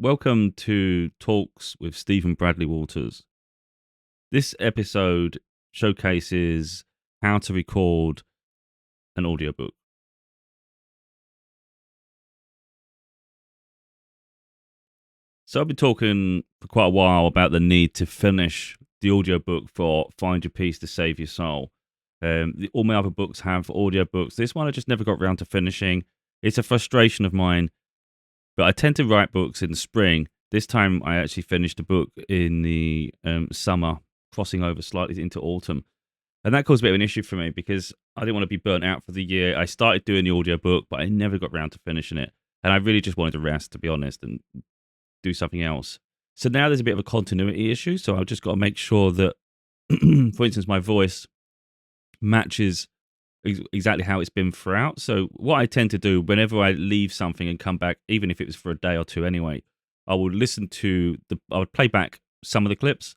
Welcome to Talks with Stephen Bradley Walters. This episode showcases how to record an audiobook. So I've been talking for quite a while about the need to finish the audiobook for Find Your Peace to Save Your Soul. All my other books have audiobooks. This one I just never got around to finishing. It's a frustration of mine, but I tend to write books in the spring. This time I actually finished a book in the summer, crossing over slightly into autumn. And that caused a bit of an issue for me because I didn't want to be burnt out for the year. I started doing the audiobook, but I never got around to finishing it. And I really just wanted to rest, to be honest, and do something else. So now there's a bit of a continuity issue. So I've just got to make sure that, for instance, my voice matches exactly how it's been throughout. So what I tend to do whenever I leave something and come back, even if it was for a day or two anyway, I would I would play back some of the clips,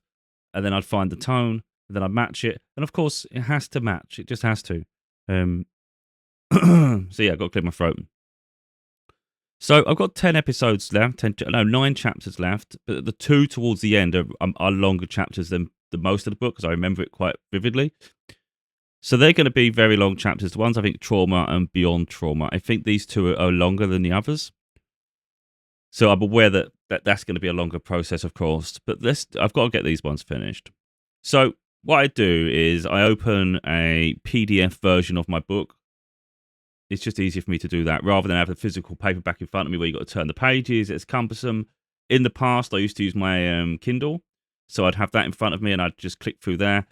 and then I'd find the tone, and then I'd match it. And of course, it has to match. It just has to. Um, so yeah, I've got to clear my throat. So I've got 10 episodes left, 9 chapters left, but the two towards the end are longer chapters than the most of the book because I remember it quite vividly. So they're going to be very long chapters. The ones I think trauma and beyond trauma. I think these two are longer than the others. So I'm aware that's going to be a longer process, of course, but I've got to get these ones finished. So what I do is I open a PDF version of my book. It's just easier for me to do that rather than have the physical paperback in front of me where you've got to turn the pages. It's cumbersome. In the past, I used to use my Kindle, so I'd have that in front of me and I'd just click through there.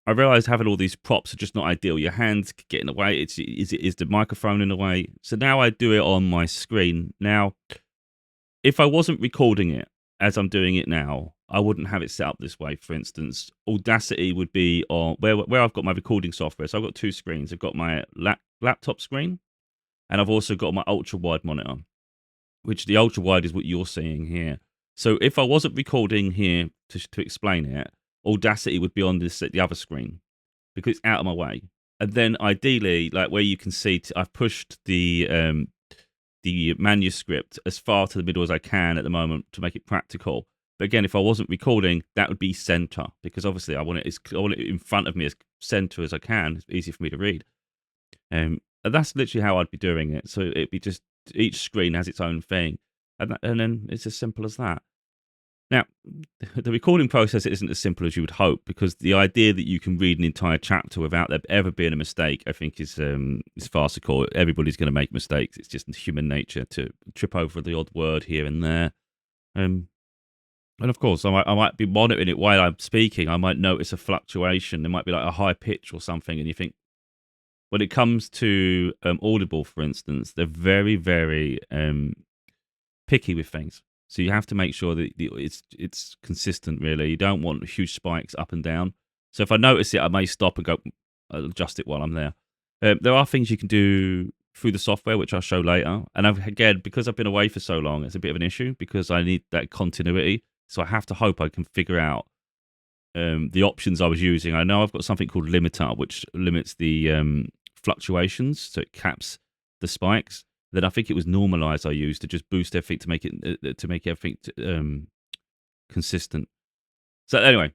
I realised having all these props are just not ideal. Your hands get in the way. Is the microphone in the way? So now I do it on my screen. Now, if I wasn't recording it as I'm doing it now, I wouldn't have it set up this way. For instance, Audacity would be on where I've got my recording software. So I've got two screens. I've got my laptop screen, and I've also got my ultra wide monitor, which the ultra wide is what you're seeing here. So if I wasn't recording here to explain it, Audacity would be on the other screen because it's out of my way. And then ideally, like where you can see, I've pushed the manuscript as far to the middle as I can at the moment to make it practical. But again, if I wasn't recording, that would be center because obviously I want it in front of me as center as I can. It's easy for me to read. And that's literally how I'd be doing it. So it'd be just each screen has its own thing, and then it's as simple as that. Now, the recording process isn't as simple as you would hope because the idea that you can read an entire chapter without there ever being a mistake, I think, is farcical. Everybody's going to make mistakes. It's just human nature to trip over the odd word here and there. And of course, I might be monitoring it while I'm speaking. I might notice a fluctuation. There might be like a high pitch or something, and you think, when it comes to Audible, for instance, they're very, very picky with things. So you have to make sure that it's consistent, really. You don't want huge spikes up and down. So if I notice it, I may stop and go adjust it while I'm there. There are things you can do through the software, which I'll show later. And again, because I've been away for so long, it's a bit of an issue because I need that continuity. So I have to hope I can figure out the options I was using. I know I've got something called Limiter, which limits the fluctuations, so it caps the spikes. Then I think it was Normalize I used to just boost everything to make everything consistent. So anyway,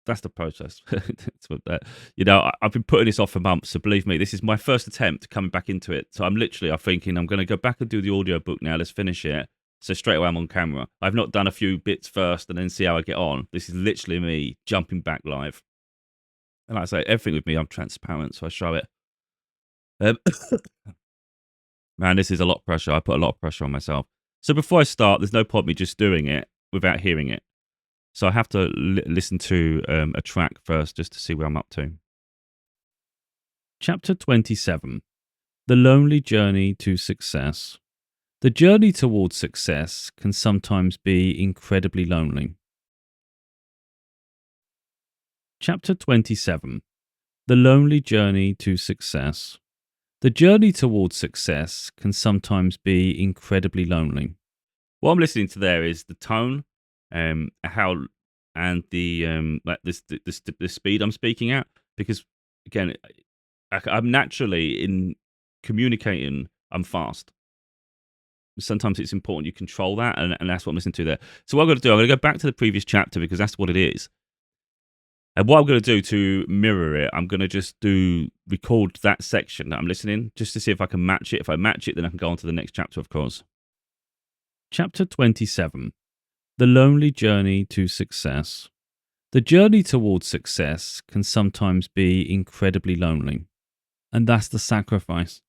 that's the process. I've been putting this off for months, so believe me, this is my first attempt coming back into it. So I'm thinking I'm going to go back and do the audiobook now. Let's finish it. So straight away I'm on camera. I've not done a few bits first and then see how I get on. This is literally me jumping back live. And like I say, everything with me, I'm transparent, so I show it. Man, this is a lot of pressure. I put a lot of pressure on myself. So before I start, there's no point me just doing it without hearing it. So I have to listen to a track first just to see where I'm up to. Chapter 27. The Lonely Journey to Success. The journey towards success can sometimes be incredibly lonely. Chapter 27. The Lonely Journey to Success. The journey towards success can sometimes be incredibly lonely. What I'm listening to there is the tone, how, and the the speed I'm speaking at. Because again, I'm naturally in communicating. I'm fast. sometimes it's important you control that, and that's what I'm listening to there. So what I'm going to do, I'm going to go back to the previous chapter because that's what it is. And what I'm going to do to mirror it, I'm going to just record that section that I'm listening just to see if I can match it. If I match it, then I can go on to the next chapter, of course. Chapter 27. The Lonely Journey to Success. The journey towards success can sometimes be incredibly lonely, and that's the sacrifice.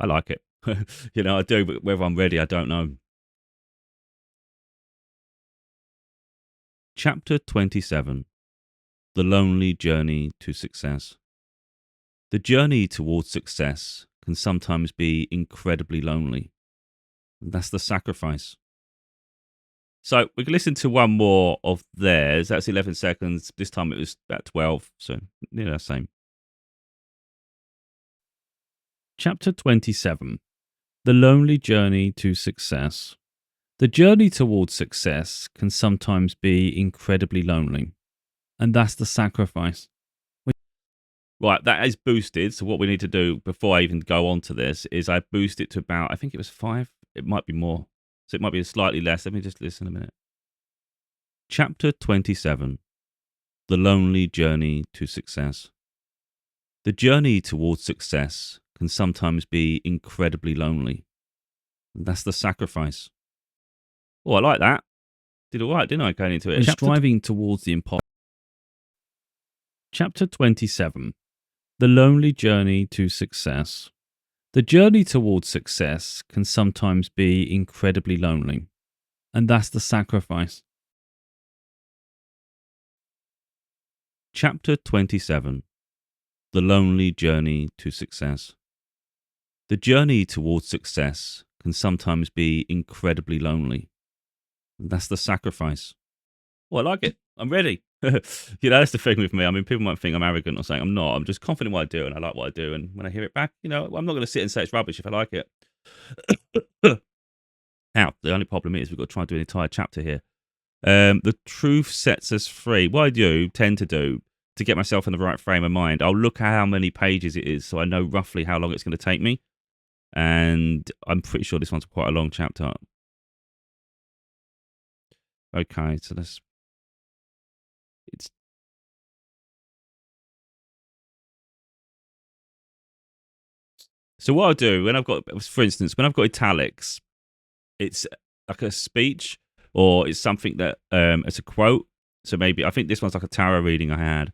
I like it. I do, but whether I'm ready, I don't know. Chapter 27. The Lonely Journey to Success. The journey towards success can sometimes be incredibly lonely. That's the sacrifice. So we can listen to one more of theirs. That's 11 seconds. This time it was about 12. So, the same. Chapter 27. The Lonely Journey to Success. The journey towards success can sometimes be incredibly lonely. And that's the sacrifice. Right, that is boosted. So what we need to do before I even go on to this is I boost it to about, I think it was 5. It might be more. So it might be slightly less. Let me just listen a minute. Chapter 27. The Lonely Journey to Success. The journey towards success can sometimes be incredibly lonely. That's the sacrifice. Oh, I like that. Did all right, didn't I, going into it? Striving towards the impossible. Chapter 27. The Lonely Journey to Success. The journey towards success can sometimes be incredibly lonely. And that's the sacrifice. Chapter 27. The Lonely Journey to Success. The journey towards success can sometimes be incredibly lonely. And that's the sacrifice. Oh, I like it. I'm ready. That's the thing with me. I mean, people might think I'm arrogant or something. I'm not. I'm just confident in what I do, and I like what I do. And when I hear it back, I'm not going to sit and say it's rubbish if I like it. Now, the only problem is we've got to try and do an entire chapter here. The truth sets us free. What I do, tend to do, to get myself in the right frame of mind, I'll look at how many pages it is so I know roughly how long it's going to take me. And I'm pretty sure this one's quite a long chapter. Okay, so So what I'll do when I've got, for instance, when I've got italics, it's like a speech or it's something that it's a quote. So maybe I think this one's like a tarot reading I had.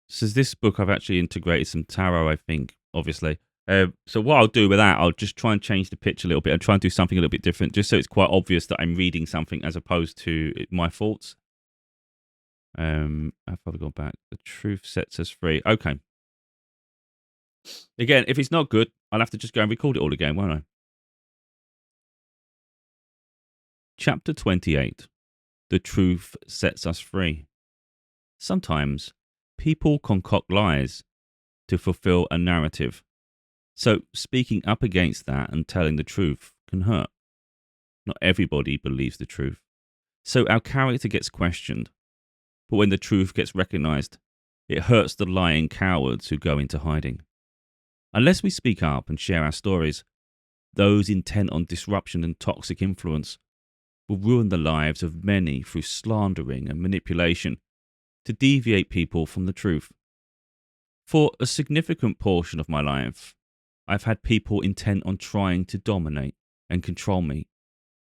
So this book I've actually integrated some tarot, I think, obviously. So what I'll do with that, I'll just try and change the pitch a little bit and try and do something a little bit different, just so it's quite obvious that I'm reading something as opposed to my thoughts. I've probably gone back. The truth sets us free. Okay. Again, if it's not good, I'll have to just go and record it all again, won't I? Chapter 28. The truth sets us free. Sometimes people concoct lies to fulfill a narrative. So speaking up against that and telling the truth can hurt. Not everybody believes the truth. So our character gets questioned. But when the truth gets recognized, it hurts the lying cowards who go into hiding. Unless we speak up and share our stories, those intent on disruption and toxic influence will ruin the lives of many through slandering and manipulation to deviate people from the truth. For a significant portion of my life, I've had people intent on trying to dominate and control me,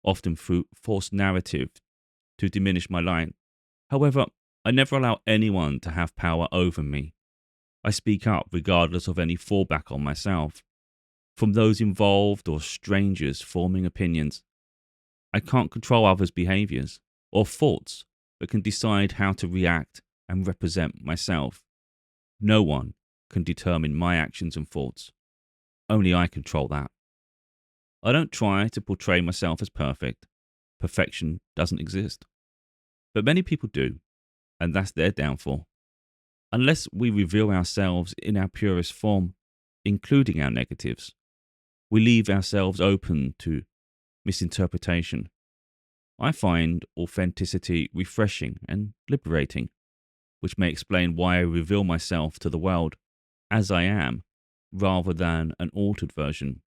often through false narrative to diminish my light. However, I never allow anyone to have power over me. I speak up regardless of any fallback on myself, from those involved or strangers forming opinions. I can't control others' behaviors or thoughts, but can decide how to react and represent myself. No one can determine my actions and thoughts. Only I control that. I don't try to portray myself as perfect. Perfection doesn't exist. But many people do, and that's their downfall. Unless we reveal ourselves in our purest form, including our negatives, we leave ourselves open to misinterpretation. I find authenticity refreshing and liberating, which may explain why I reveal myself to the world as I am, rather than an altered version.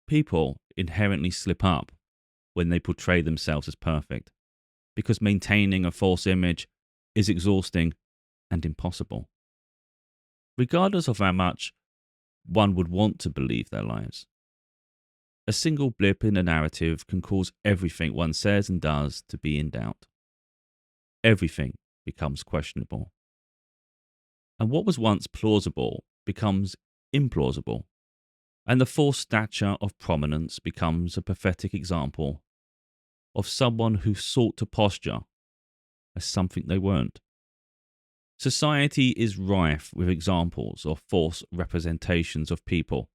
People inherently slip up when they portray themselves as perfect, because maintaining a false image is exhausting and impossible. Regardless of how much one would want to believe their lives, a single blip in a narrative can cause everything one says and does to be in doubt. Everything becomes questionable. And what was once plausible becomes implausible. And the false stature of prominence becomes a pathetic example of someone who sought to posture as something they weren't. Society is rife with examples of false representations of people,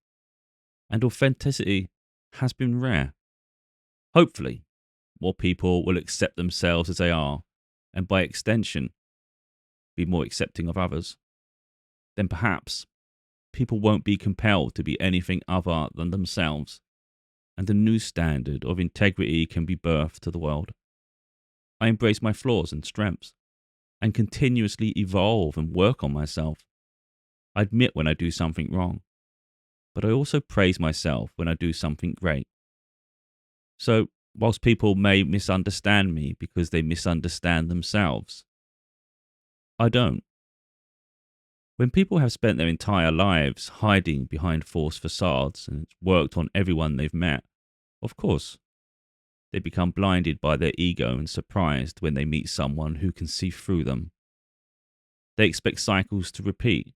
and authenticity has been rare. Hopefully, more people will accept themselves as they are, and by extension, be more accepting of others. Then perhaps people won't be compelled to be anything other than themselves, and a new standard of integrity can be birthed to the world. I embrace my flaws and strengths, and continuously evolve and work on myself. I admit when I do something wrong, but I also praise myself when I do something great. So, whilst people may misunderstand me because they misunderstand themselves, I don't. When people have spent their entire lives hiding behind false facades and worked on everyone they've met, of course, they become blinded by their ego and surprised when they meet someone who can see through them. They expect cycles to repeat,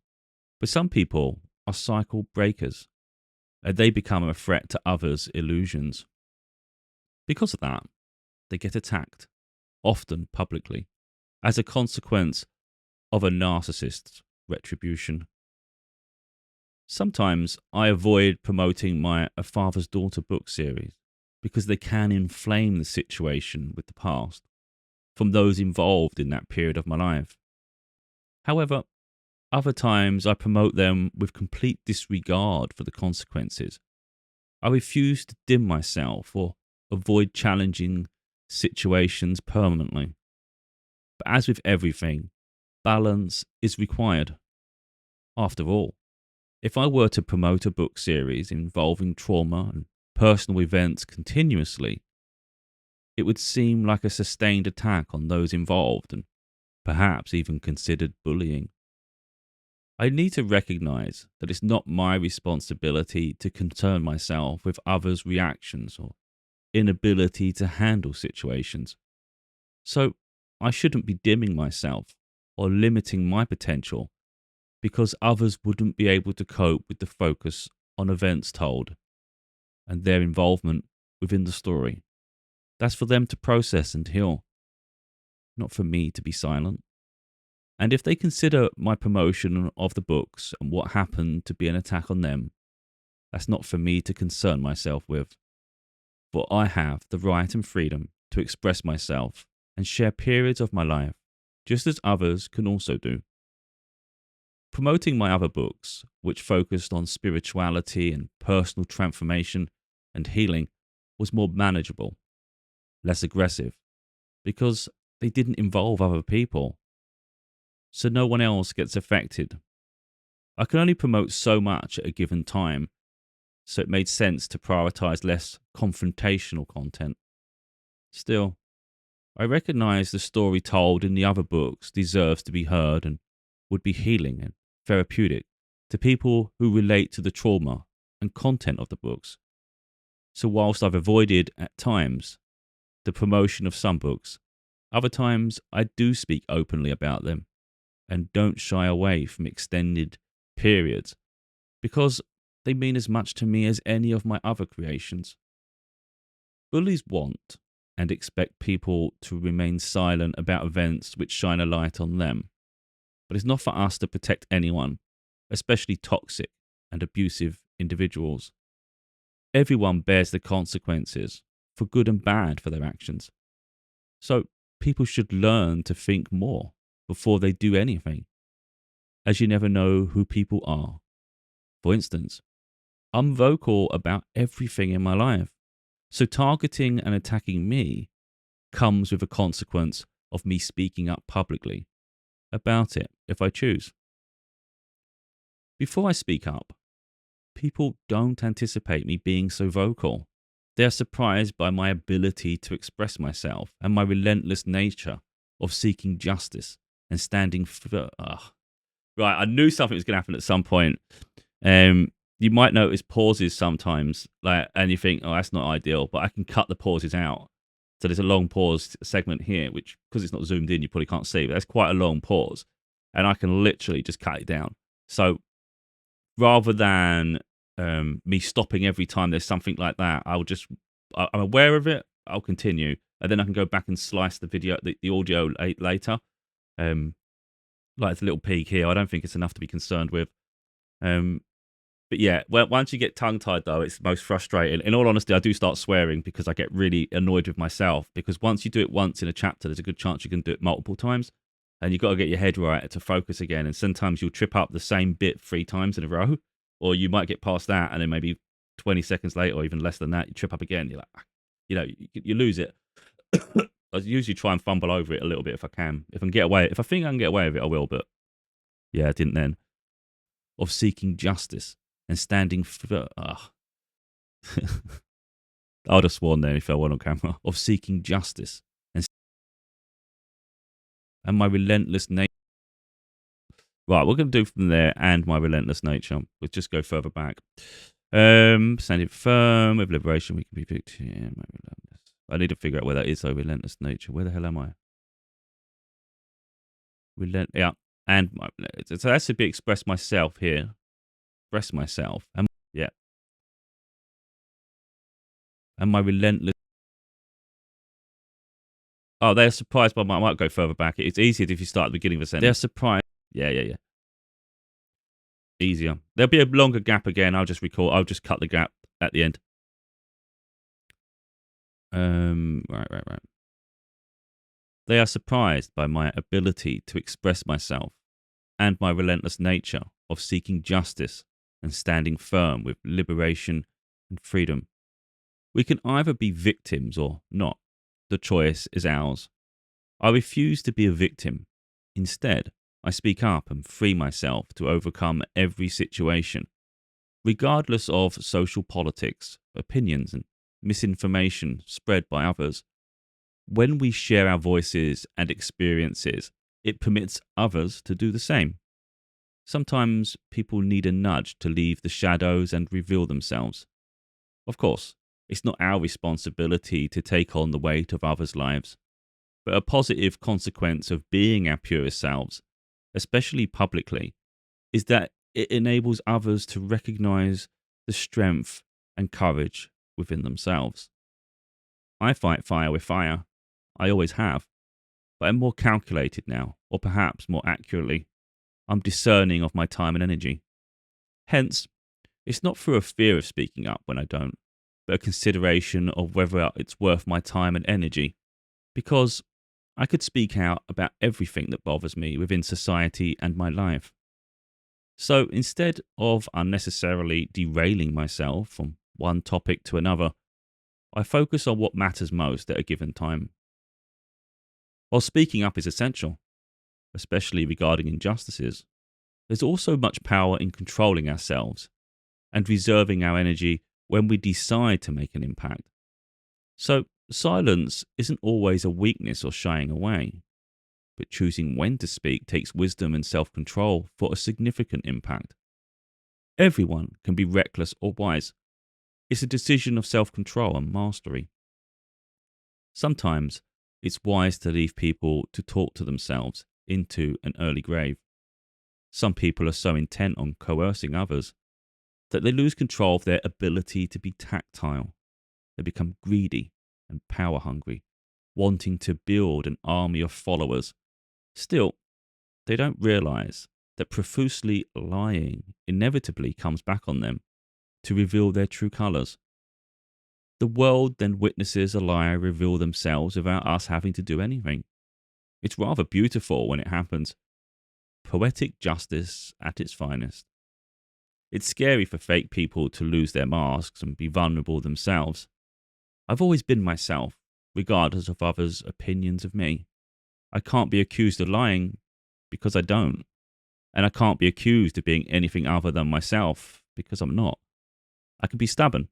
but some people are cycle breakers, and they become a threat to others' illusions. Because of that, they get attacked, often publicly, as a consequence of a narcissist's retribution. Sometimes I avoid promoting my A Father's Daughter book series because they can inflame the situation with the past from those involved in that period of my life. However, other times I promote them with complete disregard for the consequences. I refuse to dim myself or avoid challenging situations permanently. But as with everything, balance is required. After all, if I were to promote a book series involving trauma and personal events continuously, it would seem like a sustained attack on those involved and perhaps even considered bullying. I need to recognize that it's not my responsibility to concern myself with others' reactions or inability to handle situations. So I shouldn't be dimming myself or limiting my potential because others wouldn't be able to cope with the focus on events told and their involvement within the story. That's for them to process and heal, not for me to be silent. And if they consider my promotion of the books and what happened to be an attack on them, that's not for me to concern myself with. For I have the right and freedom to express myself and share periods of my life, just as others can also do. Promoting my other books, which focused on spirituality and personal transformation and healing, was more manageable, less aggressive, because they didn't involve other people. So no one else gets affected. I can only promote so much at a given time, so it made sense to prioritize less confrontational content. Still, I recognize the story told in the other books deserves to be heard and would be healing and therapeutic to people who relate to the trauma and content of the books. So whilst I've avoided, at times, the promotion of some books, other times I do speak openly about them and don't shy away from extended periods because they mean as much to me as any of my other creations. Bullies want and expect people to remain silent about events which shine a light on them, but it's not for us to protect anyone, especially toxic and abusive individuals. Everyone bears the consequences, for good and bad, for their actions. So people should learn to think more before they do anything, as you never know who people are. For instance, I'm vocal about everything in my life, so targeting and attacking me comes with a consequence of me speaking up publicly about it if I choose. Before I speak up, people don't anticipate me being so vocal. They are surprised by my ability to express myself and my relentless nature of seeking justice and standing for. Right, I knew something was going to happen at some point. You might notice pauses sometimes, and you think, "Oh, that's not ideal," but I can cut the pauses out. So there's a long pause segment here, which because it's not zoomed in, you probably can't see, but that's quite a long pause, and I can literally just cut it down. So rather than me stopping every time there's something like that, I'm aware of it. I'll continue, and then I can go back and slice the video, the audio later. Like it's a little peek here. I don't think it's enough to be concerned with. But yeah, well, once you get tongue tied, though, it's most frustrating. In all honesty, I do start swearing because I get really annoyed with myself. Because once you do it once in a chapter, there's a good chance you can do it multiple times, and you've got to get your head right to focus again. And sometimes you'll trip up the same bit 3 times in a row, or you might get past that, and then maybe 20 seconds later, or even less than that, you trip up again. You're like, you lose it. I usually try and fumble over it a little bit if I can. If I think I can get away with it, I will. But yeah, I didn't then. Of seeking justice and standing for. I would have sworn there if I were on camera. Of seeking justice and my relentless nature. Right, we're going to do from there and my relentless nature. We'll just go further back. Standing firm with liberation, we can be victim. I need to figure out where that is. So relentless nature. Where the hell am I? Yeah, and so that's to be express myself here. Express myself, and yeah, and my relentless. Oh, they're surprised by my. I might go further back. It's easier if you start at the beginning of a sentence. They're surprised. Yeah. Easier. There'll be a longer gap again. I'll just cut the gap at the end. Right. They are surprised by my ability to express myself and my relentless nature of seeking justice and standing firm with liberation and freedom. We can either be victims or not. The choice is ours. I refuse to be a victim. Instead, I speak up and free myself to overcome every situation, regardless of social politics, opinions, and misinformation spread by others. When we share our voices and experiences, it permits others to do the same. Sometimes people need a nudge to leave the shadows and reveal themselves. Of course, it's not our responsibility to take on the weight of others' lives, but a positive consequence of being our purest selves, especially publicly, is that it enables others to recognize the strength and courage within themselves. I fight fire with fire. I always have. But I'm more calculated now, or perhaps more accurately, I'm discerning of my time and energy. Hence, it's not through a fear of speaking up when I don't, but a consideration of whether it's worth my time and energy. Because I could speak out about everything that bothers me within society and my life. So instead of unnecessarily derailing myself from one topic to another, I focus on what matters most at a given time. While speaking up is essential, especially regarding injustices, there's also much power in controlling ourselves and reserving our energy when we decide to make an impact. So, silence isn't always a weakness or shying away, but choosing when to speak takes wisdom and self-control for a significant impact. Everyone can be reckless or wise. It's a decision of self-control and mastery. Sometimes it's wise to leave people to talk to themselves into an early grave. Some people are so intent on coercing others that they lose control of their ability to be tactile. They become greedy and power hungry, wanting to build an army of followers. Still, they don't realize that profusely lying inevitably comes back on them to reveal their true colors. The world then witnesses a liar reveal themselves without us having to do anything. It's rather beautiful when it happens. Poetic justice at its finest. It's scary for fake people to lose their masks and be vulnerable themselves. I've always been myself, regardless of others' opinions of me. I can't be accused of lying because I don't. and I can't be accused of being anything other than myself because I'm not. I can be stubborn,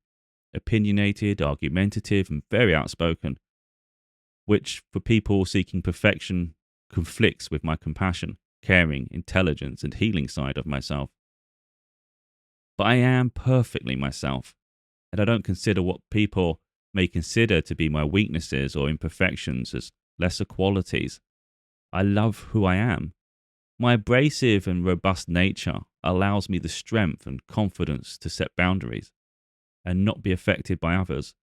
opinionated, argumentative, and very outspoken, which for people seeking perfection conflicts with my compassion, caring, intelligence, and healing side of myself. But I am perfectly myself, and I don't consider what people may consider to be my weaknesses or imperfections as lesser qualities. I love who I am. My abrasive and robust nature allows me the strength and confidence to set boundaries and not be affected by others.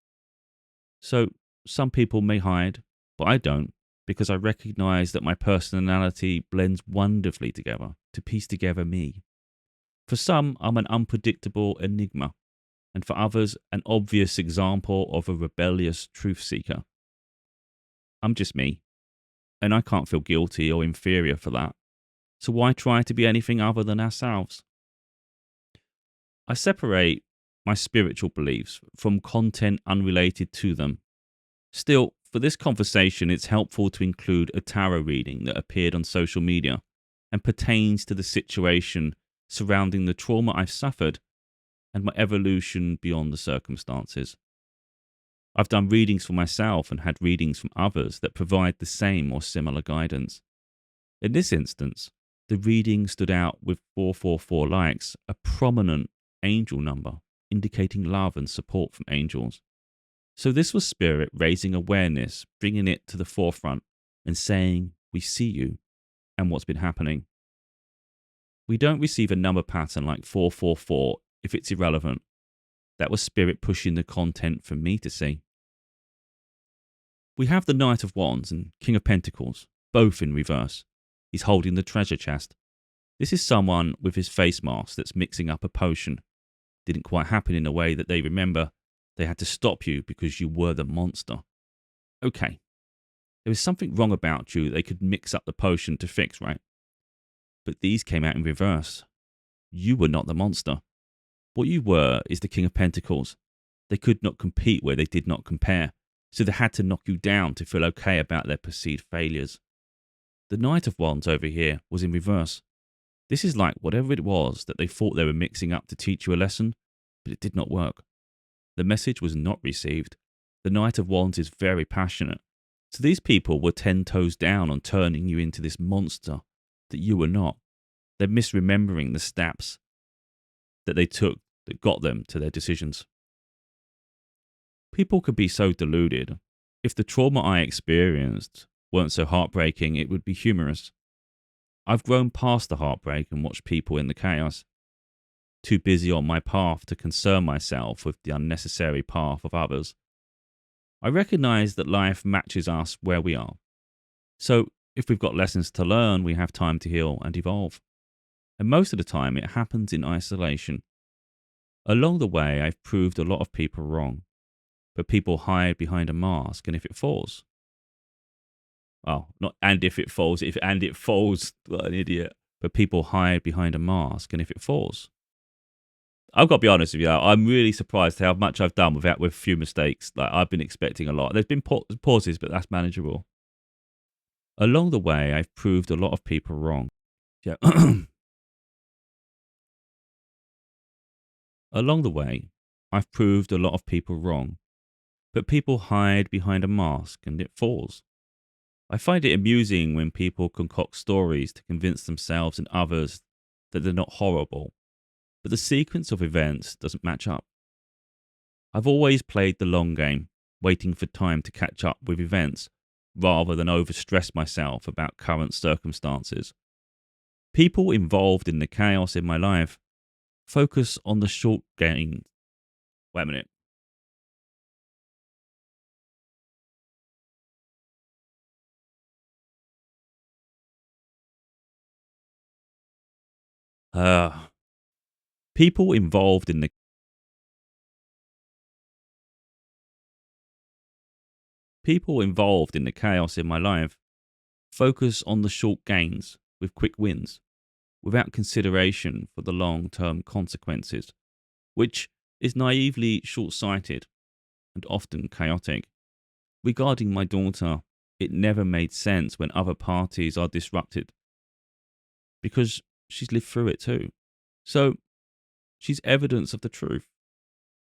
So some people may hide, but I don't, because I recognize that my personality blends wonderfully together to piece together me. For some, I'm an unpredictable enigma, and for others, an obvious example of a rebellious truth seeker. I'm just me, and I can't feel guilty or inferior for that. So why try to be anything other than ourselves? I separate my spiritual beliefs from content unrelated to them. Still, for this conversation, it's helpful to include a tarot reading that appeared on social media and pertains to the situation surrounding the trauma I've suffered and my evolution beyond the circumstances. I've done readings for myself and had readings from others that provide the same or similar guidance. In this instance, the reading stood out with 444 likes, a prominent angel number indicating love and support from angels. So this was spirit raising awareness, bringing it to the forefront and saying, we see you and what's been happening. We don't receive a number pattern like 444 if it's irrelevant. That was spirit pushing the content for me to see. We have the Knight of Wands and King of Pentacles, both in reverse. He's holding the treasure chest. This is someone with his face mask that's mixing up a potion. Didn't quite happen in a way that they remember. They had to stop you because you were the monster. Okay, there was something wrong about you they could mix up the potion to fix, right? But these came out in reverse. You were not the monster. What you were is the King of Pentacles. They could not compete where they did not compare, so they had to knock you down to feel okay about their perceived failures. The Knight of Wands over here was in reverse. This is like whatever it was that they thought they were mixing up to teach you a lesson, but it did not work. The message was not received. The Knight of Wands is very passionate. So these people were 10 toes down on turning you into this monster that you were not. They're misremembering the steps that they took that got them to their decisions. People could be so deluded. If the trauma I experienced weren't so heartbreaking, it would be humorous. I've grown past the heartbreak and watched people in the chaos. Too busy on my path to concern myself with the unnecessary path of others. I recognize that life matches us where we are. So if we've got lessons to learn, we have time to heal and evolve. And most of the time, it happens in isolation. Along the way, I've proved a lot of people wrong. But people hide behind a mask, and if it falls... Well, not and if it falls, and it falls, what an idiot. But people hide behind a mask, and if it falls... I've got to be honest with you, I'm really surprised how much I've done with few mistakes. Like, I've been expecting a lot. There's been pauses, but that's manageable. Along the way, I've proved a lot of people wrong. Yeah. Along the way, I've proved a lot of people wrong. But people hide behind a mask and it falls. I find it amusing when people concoct stories to convince themselves and others that they're not horrible, but the sequence of events doesn't match up. I've always played the long game, waiting for time to catch up with events, rather than overstress myself about current circumstances. People involved in the chaos in my life focus on the short gain. Wait a minute. People involved in the People involved in the chaos in my life focus on the short gains with quick wins, without consideration for the long-term consequences, which is naively short-sighted and often chaotic. Regarding my daughter, it never made sense when other parties are disrupted, because she's lived through it too. So she's evidence of the truth.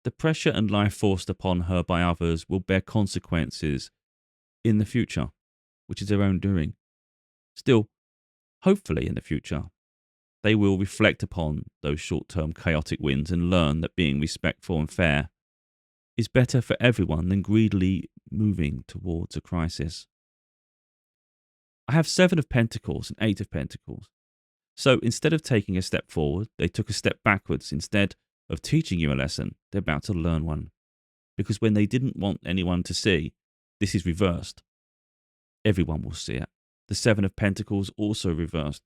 The pressure and life forced upon her by others will bear consequences in the future, which is their own doing. Still, hopefully in the future, they will reflect upon those short-term chaotic wins and learn that being respectful and fair is better for everyone than greedily moving towards a crisis. I have 7 of Pentacles and 8 of Pentacles. So instead of taking a step forward, they took a step backwards. Instead of teaching you a lesson, they're about to learn one. Because when they didn't want anyone to see, this is reversed. Everyone will see it. The 7 of Pentacles also reversed.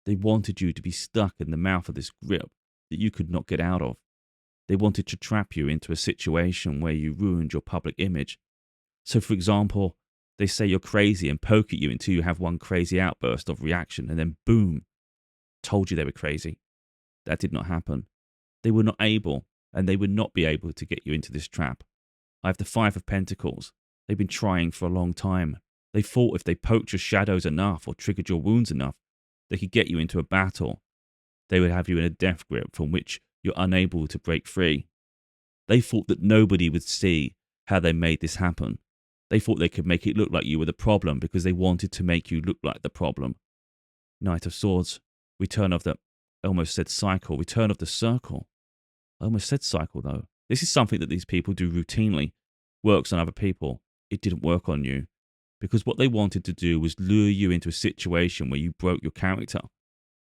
They wanted you to be stuck in the mouth of this grip that you could not get out of. They wanted to trap you into a situation where you ruined your public image. So, for example, they say you're crazy and poke at you until you have one crazy outburst of reaction, and then boom, told you they were crazy. That did not happen. They were not able, and they would not be able to get you into this trap. I have the 5 of Pentacles. They've been trying for a long time. They thought if they poked your shadows enough or triggered your wounds enough, they could get you into a battle. They would have you in a death grip from which you're unable to break free. They thought that nobody would see how they made this happen. They thought they could make it look like you were the problem because they wanted to make you look like the problem. Knight of Swords, return of the, I almost said cycle, return of the circle. I almost said cycle though. This is something that these people do routinely. Works on other people. It didn't work on you. Because what they wanted to do was lure you into a situation where you broke your character.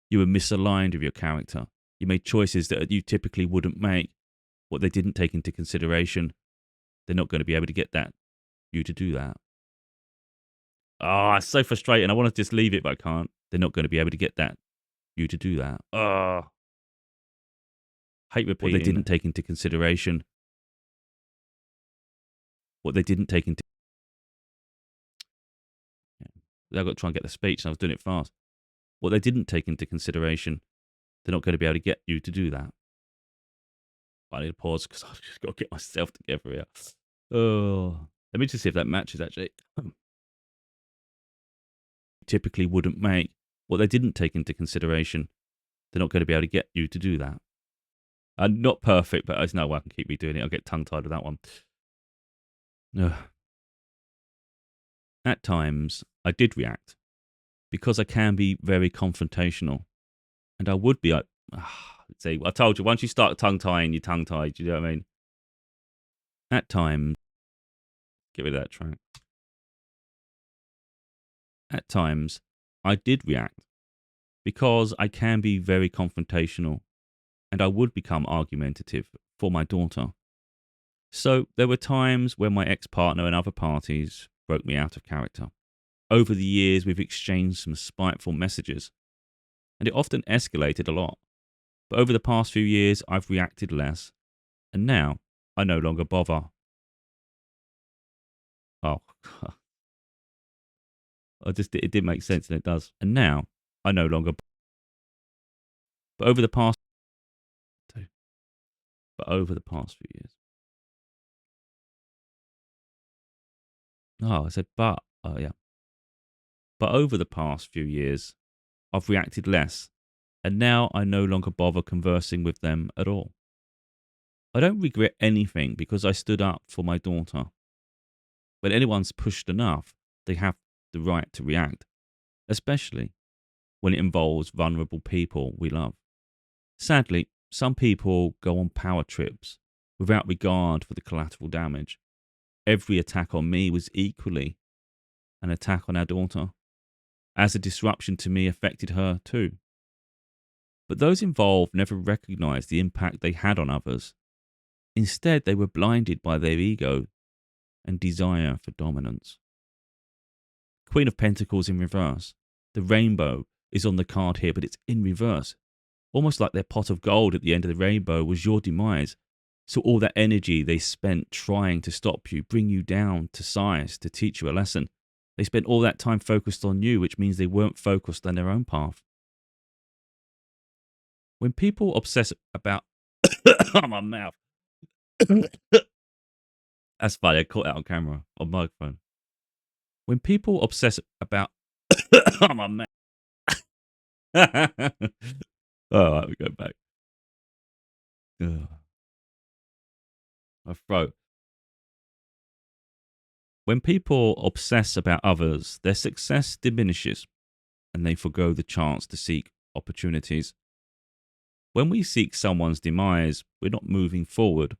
You were misaligned with your character. You made choices that you typically wouldn't make. What they didn't take into consideration, they're not going to be able to get you to do that. Oh, it's so frustrating. I want to just leave it, but I can't. They're not going to be able to get you to do that. Oh, hate repeating. What they didn't take into consideration. What they didn't take into... I've got to try and get the speech, and I was doing it fast. What they didn't take into consideration, they're not going to be able to get you to do that. I need to pause because I've just got to get myself together here. Oh, let me just see if that matches actually. Typically wouldn't make. What they didn't take into consideration, they're not going to be able to get you to do that. Not perfect, but there's no way I can keep redoing it. I'll get tongue-tied with that one. Ugh. At times, I did react because I can be very confrontational. And I would be, see, I told you, once you start tongue-tying, you're tongue-tied. You know what I mean? At times, get rid of that track. At times, I did react because I can be very confrontational and I would become argumentative for my daughter. So there were times when my ex-partner and other parties broke me out of character. Over the years, we've exchanged some spiteful messages, and it often escalated a lot. But over the past few years, I've reacted less, and now I no longer bother. Oh, it did make sense, and it does. And now I no longer. But over the past few years. Oh, I said but. Oh yeah. But over the past few years, I've reacted less, and now I no longer bother conversing with them at all. I don't regret anything because I stood up for my daughter. When anyone's pushed enough, they have the right to react, especially when it involves vulnerable people we love. Sadly, some people go on power trips without regard for the collateral damage. Every attack on me was equally an attack on our daughter, as a disruption to me affected her too. But those involved never recognized the impact they had on others. Instead, they were blinded by their ego and desire for dominance. Queen of Pentacles in reverse. The rainbow is on the card here, but it's in reverse. Almost like their pot of gold at the end of the rainbow was your demise. So all that energy they spent trying to stop you, bring you down to size, to teach you a lesson. They spent all that time focused on you, which means they weren't focused on their own path. When people obsess about... oh, my mouth. That's funny. I caught that on camera, on microphone. When people obsess about... oh, my mouth. All right, we go back. Ugh, my throat. When people obsess about others, their success diminishes and they forgo the chance to seek opportunities. When we seek someone's demise, we're not moving forward.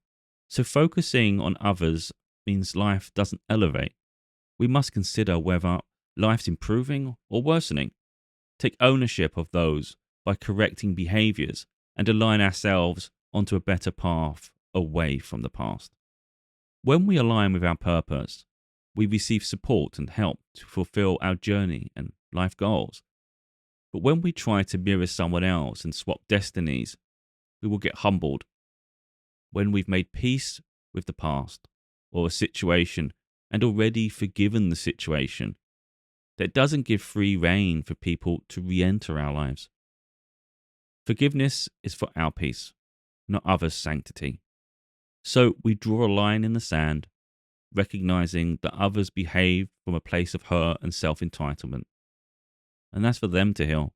So focusing on others means life doesn't elevate. We must consider whether life's improving or worsening. Take ownership of those by correcting behaviors and align ourselves onto a better path away from the past. When we align with our purpose, we receive support and help to fulfill our journey and life goals. But when we try to mirror someone else and swap destinies, we will get humbled. When we've made peace with the past or a situation and already forgiven the situation, that doesn't give free rein for people to re enter our lives. Forgiveness is for our peace, not others' sanctity. So we draw a line in the sand, recognizing that others behave from a place of hurt and self entitlement. And that's for them to heal.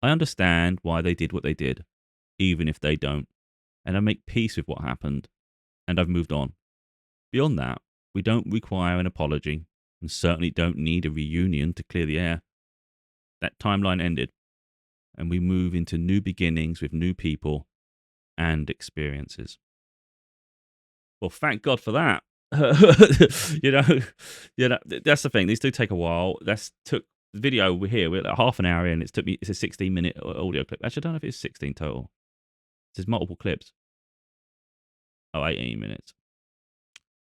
I understand why they did what they did, even if they don't, and I make peace with what happened, and I've moved on. Beyond that, we don't require an apology, and certainly don't need a reunion to clear the air. That timeline ended, and we move into new beginnings with new people and experiences. Well, thank God for that. you know, that's the thing. These do take a while. That's took the video. We're here. We're like half an hour in. It's took me. It's a 16-minute audio clip. Actually, I don't know if it's 16 total. There's multiple clips. Oh, 18 minutes.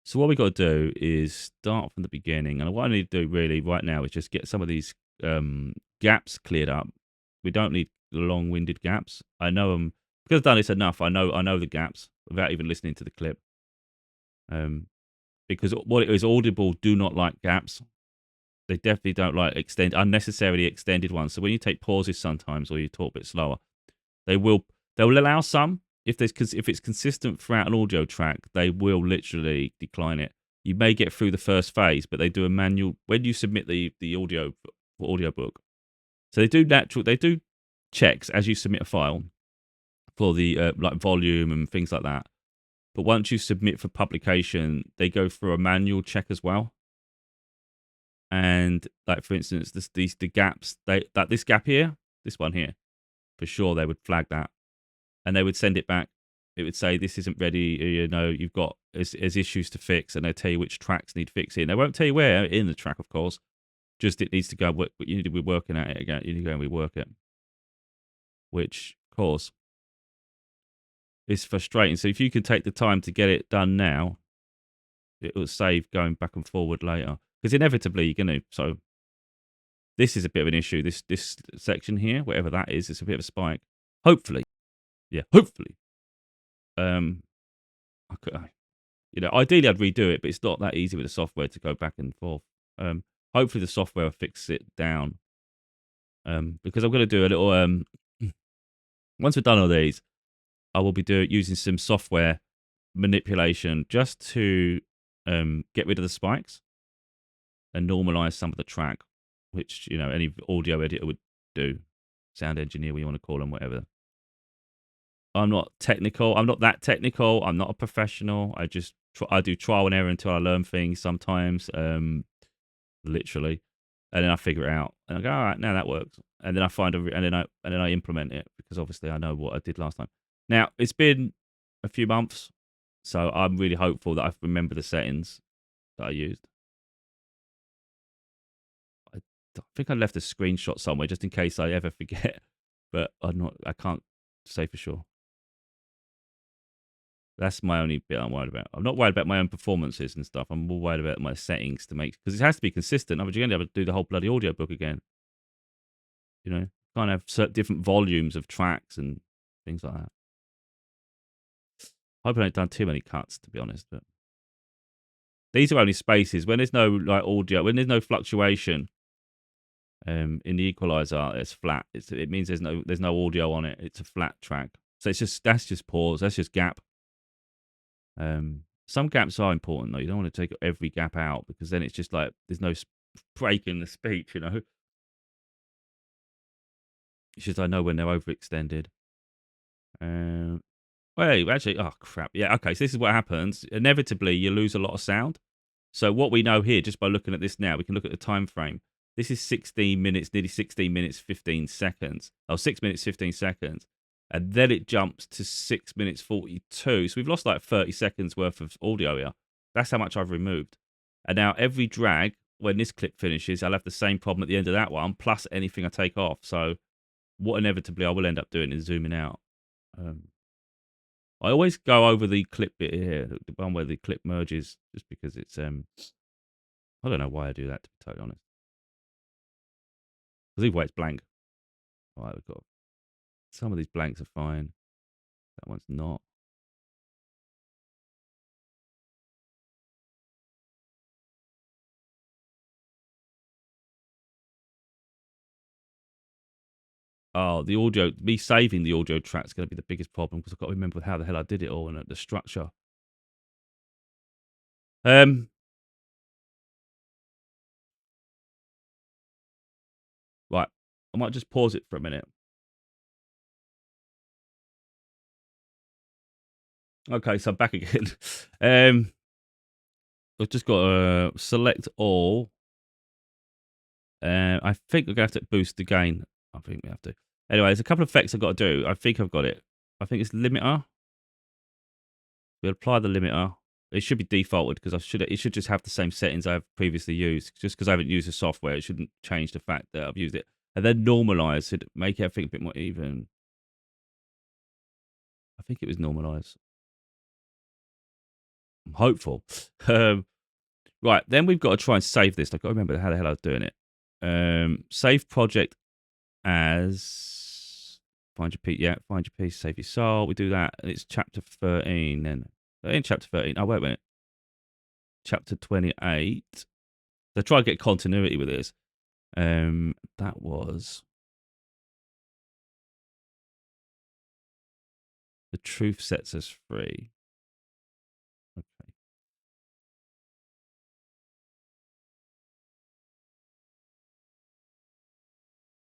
So what we got to do is start from the beginning. And what I need to do really right now is just get some of these gaps cleared up. We don't need long-winded gaps. I know them because I've done this enough. I know the gaps without even listening to the clip. Because what it is, Audible do not like gaps. They definitely don't like unnecessarily extended ones. So when you take pauses sometimes, or you talk a bit slower, they'll allow some if it's consistent throughout an audio track. They will literally decline it. You may get through the first phase, but they do a manual when you submit the audio for audiobook. So they do checks as you submit a file for the like volume and things like that. But once you submit for publication, they go through a manual check as well. And like for instance, the gaps this gap here, this one here, for sure they would flag that, and they would send it back. It would say this isn't ready. You've got there's issues to fix, and they tell you which tracks need fixing. They won't tell you where in the track, of course. Just it needs to go. You need to be working at it again. You need to go and rework it, which of course is frustrating. So if you can take the time to get it done now, it will save going back and forward later. Because inevitably you're going to. So this is a bit of an issue. This section here, whatever that is, it's a bit of a spike. Hopefully, yeah, hopefully. I could, ideally I'd redo it, but it's not that easy with the software to go back and forth. Hopefully the software will fix it down. Because I'm going to do a little. Once we're done all these, I will be using some software manipulation just to get rid of the spikes and normalize some of the track, which any audio editor would do, sound engineer, what you want to call them, whatever. I'm not technical. I'm not that technical. I'm not a professional. I do trial and error until I learn things sometimes, literally, and then I figure it out. And I go, all right, now that works. And then I and then I implement it because obviously I know what I did last time. Now it's been a few months, so I'm really hopeful that I remember the settings that I used. I think I left a screenshot somewhere just in case I ever forget, but I can't say for sure. That's my only bit I'm worried about. I'm not worried about my own performances and stuff. I'm more worried about my settings to make, because it has to be consistent. Otherwise, you're going to have to do the whole bloody audiobook again. Can't have different volumes of tracks and things like that. I hope I haven't done too many cuts, to be honest. But these are only spaces when there's no like audio, when there's no fluctuation. In the equalizer, it's flat. It means there's no audio on it. It's a flat track. So that's just pause. That's just gap. Some gaps are important though. You don't want to take every gap out because then it's just like there's no break in the speech. It's just I know when they're overextended. Wait, actually, oh crap. Yeah, okay. So this is what happens. Inevitably, you lose a lot of sound. So what we know here, just by looking at this now, we can look at the time frame. This is 16 minutes, nearly 16 minutes, 15 seconds. Oh, 6 minutes, 15 seconds. And then it jumps to 6 minutes, 42. So we've lost like 30 seconds worth of audio here. That's how much I've removed. And now every drag, when this clip finishes, I'll have the same problem at the end of that one, plus anything I take off. So what inevitably I will end up doing is zooming out. Um, I always go over the clip bit here, the one where the clip merges, just because it's I don't know why I do that, to be totally honest. Because either way, it's blank. All right, we've got some of these blanks are fine. That one's not. Oh, the audio. Me saving the audio track's going to be the biggest problem because I've got to remember how the hell I did it all and the structure. Um, right. I might just pause it for a minute. Okay, so I'm back again. I've just got to select all. I think we're going to have to boost the gain. I think we have to. Anyway, there's a couple of effects I've got to do. I think I've got it. I think it's limiter. We'll apply the limiter. It should be defaulted because it should just have the same settings I've previously used. Just because I haven't used the software, it shouldn't change the fact that I've used it. And then normalize should make everything a bit more even. I think it was normalize. I'm hopeful. Right, then we've got to try and save this. I've got to remember how the hell I was doing it. Save project as find your piece. Yeah, find your piece, save your soul. We do that. And it's chapter 13 then. In chapter 13. Oh, wait a minute. Chapter 28. So try to get continuity with this. That was the truth sets us free. Okay.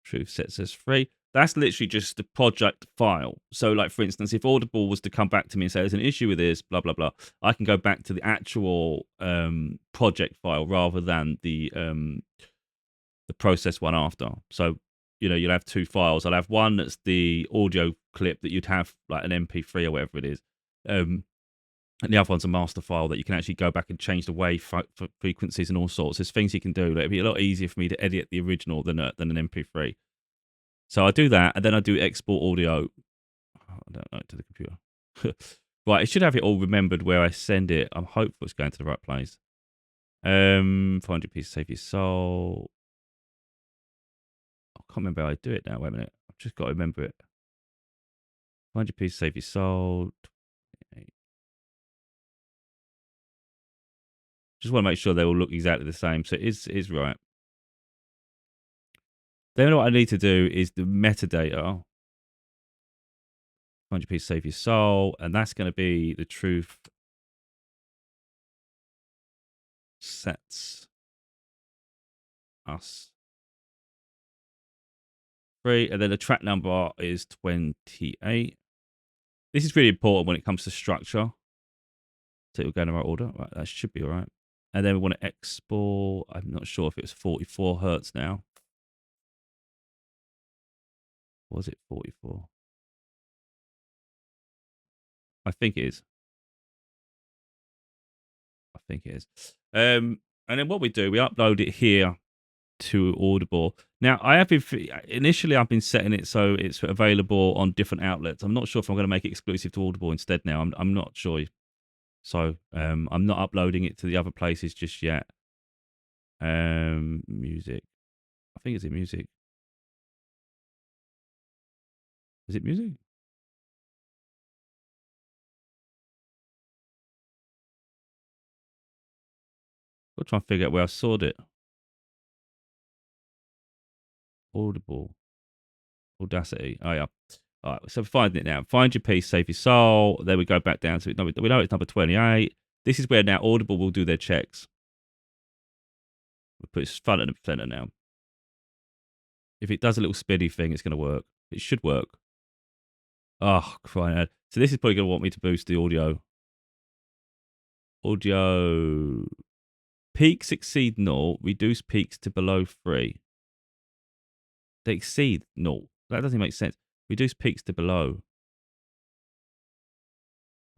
Truth sets us free. That's literally just the project file. So, like for instance, if Audible was to come back to me and say there's an issue with this, blah blah blah, I can go back to the actual project file rather than the process one after. So, you'll have two files. I'll have one that's the audio clip that you'd have like an MP3 or whatever it is. And the other one's a master file that you can actually go back and change the wave frequencies and all sorts. There's things you can do. Like, it'd be a lot easier for me to edit the original than an MP3. So I do that, and then I do export audio. I don't know, to the computer. Right, it should have it all remembered where I send it. I'm hopeful it's going to the right place. Find your piece, save your soul. I can't remember how I do it now. Wait a minute. I've just got to remember it. Find your piece, save your soul. Just want to make sure they all look exactly the same. So it is right. Then what I need to do is the metadata. Find your piece, save your soul. And that's going to be the truth sets us free. And then the track number is 28. This is really important when it comes to structure. So it'll go in the right order. Right, that should be all right. And then we want to export. I'm not sure if it's 44 hertz now. Was it 44? I think it is. I think it is. And then what we do, we upload it here to Audible. Now, initially I've been setting it so it's available on different outlets. I'm not sure if I'm going to make it exclusive to Audible instead now. I'm not sure. So I'm not uploading it to the other places just yet. Music. I think it's in music. Is it music? I'll try and figure out where I saw it. Audible. Audacity. Oh, yeah. All right, so finding it now. Find your piece, save your soul. Then we go back down to it. We know it's number 28. This is where now Audible will do their checks. We'll put it front and center now. If it does a little spinny thing, it's going to work. It should work. Oh, crying out. So this is probably going to want me to boost the audio. Audio. Peaks exceed 0. Reduce peaks to below 3. They exceed 0. That doesn't make sense. Reduce peaks to below.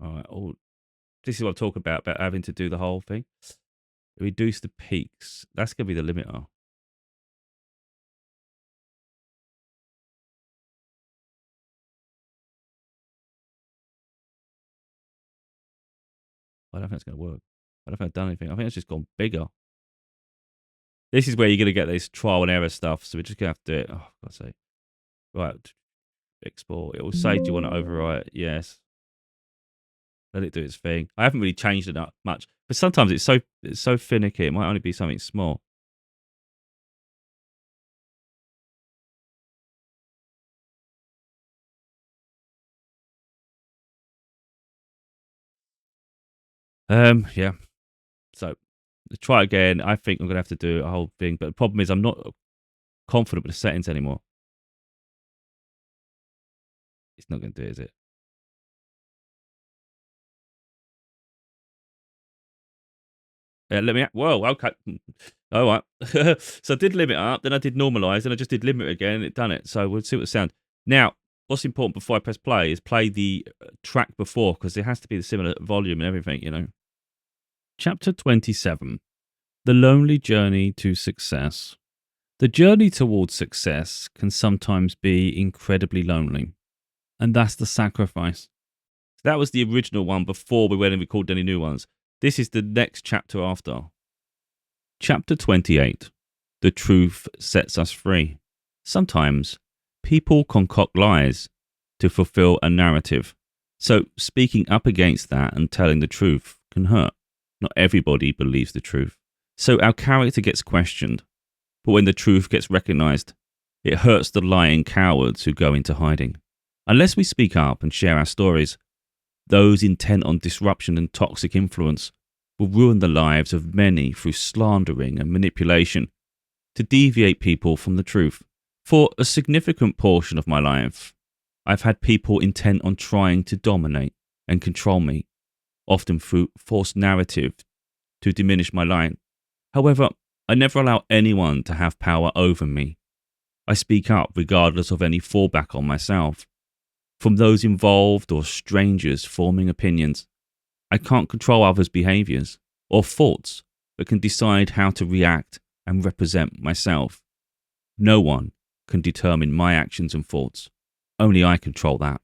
All right. Oh, this is what I'm talking about having to do the whole thing. Reduce the peaks. That's going to be the limiter. I don't think it's going to work. I don't think I've done anything. I think it's just gone bigger. This is where you're going to get this trial and error stuff. So we're just going to have to do it. Oh, for God's sake. Right. Export. It will say, do you want to overwrite? Yes. Let it do its thing. I haven't really changed it that much. But sometimes it's so finicky. It might only be something small. Yeah. So let's try again. I think I'm going to have to do a whole thing. But the problem is I'm not confident with the settings anymore. It's not going to do it, is it? Let me. Whoa, okay. All right. So I did limit up, then I did normalize, then I just did limit again, and it done it. So we'll see what the sound. Now, what's important before I press play is play the track before, because it has to be the similar volume and everything, you know. Chapter 27: The Lonely Journey to Success. The journey towards success can sometimes be incredibly lonely, and that's the sacrifice. That was the original one before we went and recorded any new ones. This is the next chapter after. Chapter 28. The Truth Sets Us Free. Sometimes people concoct lies to fulfill a narrative. So speaking up against that and telling the truth can hurt. Not everybody believes the truth. So our character gets questioned. But when the truth gets recognized, it hurts the lying cowards who go into hiding. Unless we speak up and share our stories, those intent on disruption and toxic influence will ruin the lives of many through slandering and manipulation to deviate people from the truth. For a significant portion of my life, I've had people intent on trying to dominate and control me, often through false narrative to diminish my light. However, I never allow anyone to have power over me. I speak up regardless of any fallback on myself. From those involved or strangers forming opinions, I can't control others' behaviors or thoughts, but can decide how to react and represent myself. No one can determine my actions and thoughts. Only I control that.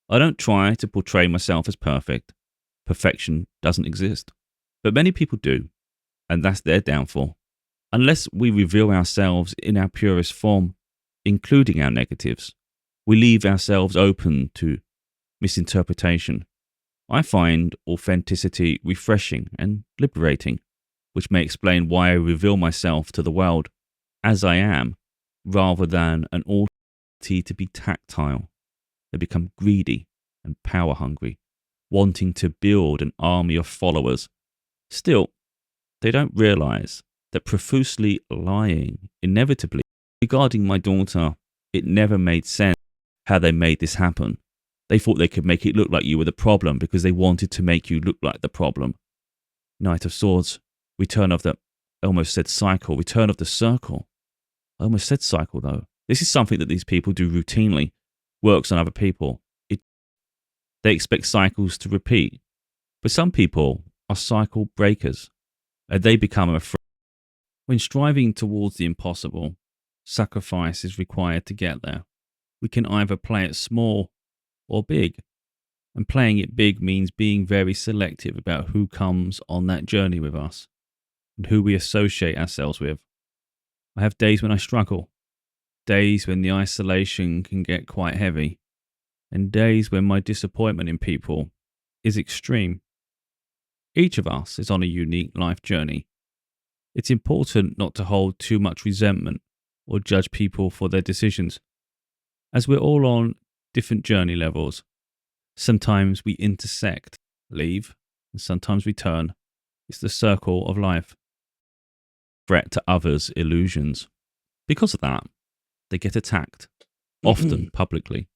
I don't try to portray myself as perfect. Perfection doesn't exist. But many people do, and that's their downfall. Unless we reveal ourselves in our purest form, including our negatives, we leave ourselves open to misinterpretation. I find authenticity refreshing and liberating, which may explain why I reveal myself to the world as I am, rather than an authority to be tactile. They become greedy and power hungry, wanting to build an army of followers. Still, they don't realize that profusely lying inevitably. Regarding my daughter, it never made sense how they made this happen. They thought they could make it look like you were the problem because they wanted to make you look like the problem. Knight of Swords, return of the, I almost said cycle, return of the circle. I almost said cycle though. This is something that these people do routinely, works on other people. They expect cycles to repeat. But some people are cycle breakers, and they become afraid. When striving towards the impossible, sacrifice is required to get there. We can either play it small or big. And playing it big means being very selective about who comes on that journey with us and who we associate ourselves with. I have days when I struggle, days when the isolation can get quite heavy, and days when my disappointment in people is extreme. Each of us is on a unique life journey. It's important not to hold too much resentment or judge people for their decisions, as we're all on different journey levels. Sometimes we intersect, leave, and sometimes return. It's the circle of life. Threat to others' illusions. Because of that, they get attacked, often publicly.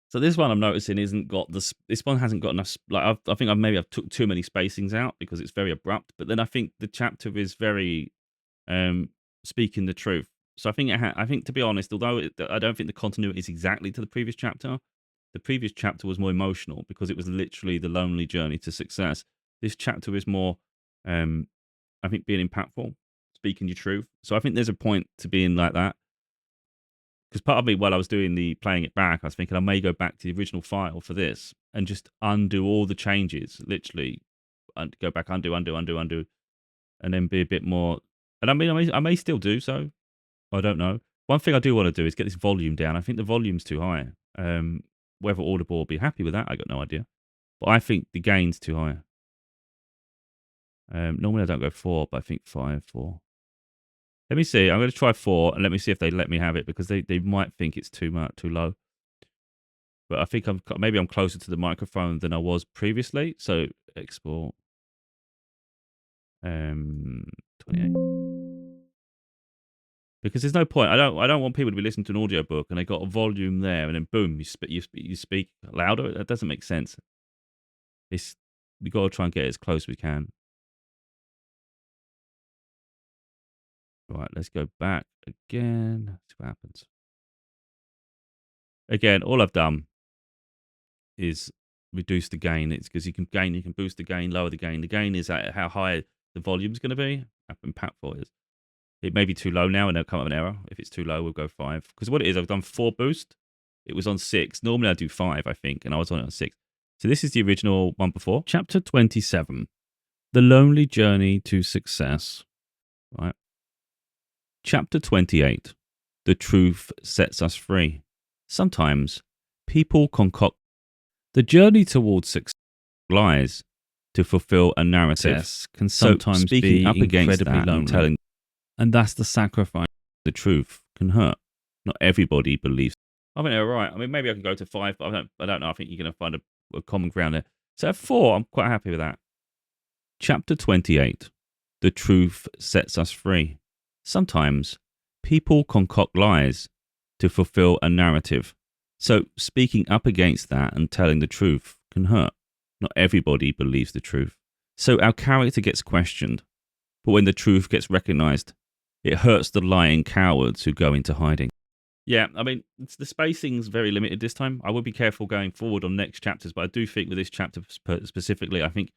So this one I'm noticing isn't got this. This one hasn't got enough. Like I think I've took too many spacings out because it's very abrupt. But then I think the chapter is very speaking the truth. So I think I think, to be honest, although I don't think the continuity is exactly to the previous chapter. The previous chapter was more emotional because it was literally the lonely journey to success. This chapter is more, I think, being impactful, speaking your truth. So I think there's a point to being like that. Because part of me, while I was doing the playing it back, I was thinking I may go back to the original file for this and just undo all the changes, literally, and go back, undo, and then be a bit more. And I mean, I may still do so. I don't know. One thing I do want to do is get this volume down. I think the volume's too high. Whether Audible will be happy with that, I got no idea. But I think the gain's too high. Normally I don't go 4, but I think 5, 4. Let me see. I'm going to try 4 and let me see if they let me have it because they might think it's too low. But I think maybe I'm closer to the microphone than I was previously. So export 28. Because there's no point. I don't want people to be listening to an audiobook and they got a volume there and then boom, you speak louder. That doesn't make sense. We got to try and get as close as we can. Right, let's go back again. See what happens. Again, all I've done is reduce the gain. It's because you can boost the gain, lower the gain. The gain is at how high the volume's going to be, how impactful it is. It may be too low now and it'll come up an error. If it's too low, we'll go 5. Because what it is, I've done 4 boost. It was on 6. Normally I do 5, I think, and I was on it on 6. So this is the original one before. Chapter 27, The Lonely Journey to Success. Right. Chapter 28, The Truth Sets Us Free. Sometimes people concoct the journey towards success lies to fulfill a narrative can sometimes be up against that lonely. And telling, and that's the sacrifice. The truth can hurt. Not everybody believes. I think they're right. I mean, maybe I can go to 5, but I don't know. I think you're going to find a common ground there. So at 4, I'm quite happy with that. Chapter 28, The Truth Sets Us Free. Sometimes people concoct lies to fulfill a narrative. So speaking up against that and telling the truth can hurt. Not everybody believes the truth. So our character gets questioned. But when the truth gets recognized, it hurts the lying cowards who go into hiding. Yeah, I mean, the spacing's very limited this time. I will be careful going forward on next chapters, but I do think with this chapter specifically, I think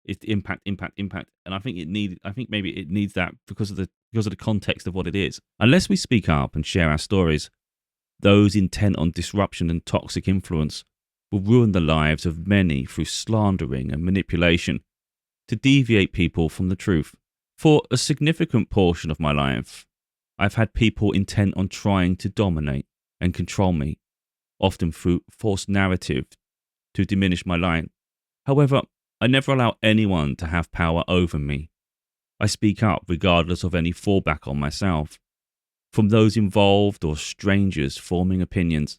it's impact, and I think maybe it needs that because of the context of what it is. Unless we speak up and share our stories, those intent on disruption and toxic influence will ruin the lives of many through slandering and manipulation to deviate people from the truth. For a significant portion of my life, I've had people intent on trying to dominate and control me, often through false narrative to diminish my light. However, I never allow anyone to have power over me. I speak up regardless of any fallback on myself. From those involved or strangers forming opinions,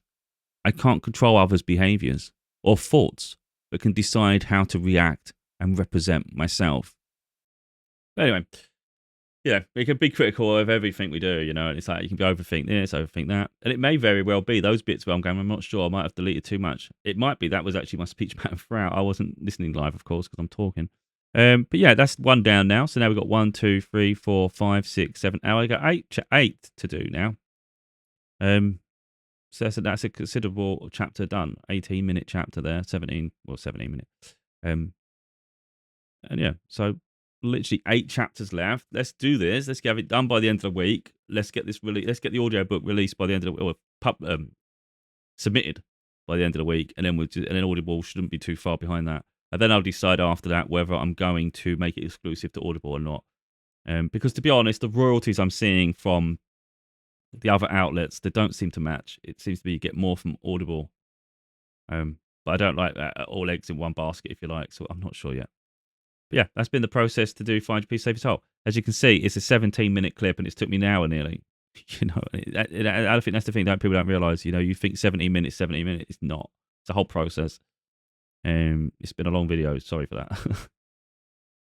I can't control others' behaviors or thoughts, but can decide how to react and represent myself. But anyway, we can be critical of everything we do, and it's like you can be overthink this, overthink that. And it may very well be those bits where I'm not sure, I might have deleted too much. It might be that was actually my speech pattern throughout. I wasn't listening live, of course, because I'm talking. But yeah, that's 1 down now. So now we've got 1, 2, 3, 4, 5, 6, 7. Now I got 8 to do now. So that's a considerable chapter done. 18-minute chapter there, 17 minutes. And yeah, so literally 8 chapters left. Let's do this. Let's get it done by the end of the week. Let's get this Let's get the audiobook released by the end of the week, or submitted by the end of the week, and then Audible shouldn't be too far behind that. And then I'll decide after that whether I'm going to make it exclusive to Audible or not. Because to be honest, the royalties I'm seeing from the other outlets, they don't seem to match. It seems to be you get more from Audible. But I don't like that, all eggs in one basket, if you like. So I'm not sure yet. But yeah, that's been the process to do Find Your Peace, Save Your Soul. As you can see, it's a 17-minute clip, and it's took me an hour nearly. I think that's the thing that people don't realise. You think 17 minutes. It's not. It's a whole process. It's been a long video. Sorry for that.